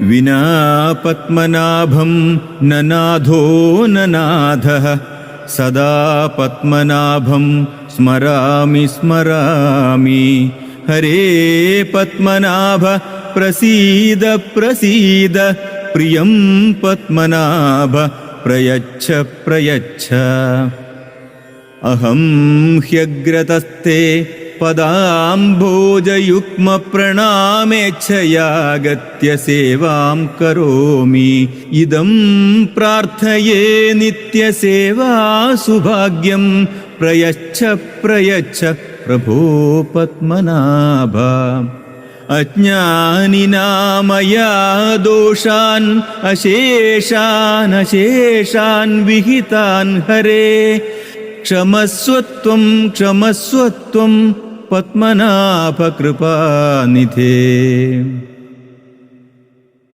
വിനാ പത്മനാഭം നനാഥോ നനാഥഃ സദാ പത്മനാഭം സ്മരാമി സ്മരാമി. ഹരേ പത്മനാഭ പ്രസീദ പ്രസീദ, പ്രിയം പത്മനാഭ പ്രയച്ഛ പ്രയച്ഛ. അഹം ഹ്യഗ്രതസ്തേ പദാംഭോജയുഗ്മ പ്രണാമേച്ഛയാഗത്യ സേവാം കരോമി. ഇദം പ്രാർത്ഥയേ നിത്യസേവാസുഭാഗ്യം. പ്രയച്ഛ പ്രയച്ഛ പ്രഭോ പത്മനാഭ. അജ്ഞാനിനാമയാ ദോഷാൻ അശേഷാൻ വിഹിതാൻ ഹരേ. ക്ഷമസ്വത്വം ക്ഷമസ്വത്വം പത്മനാഭ കൃപാനിധേ.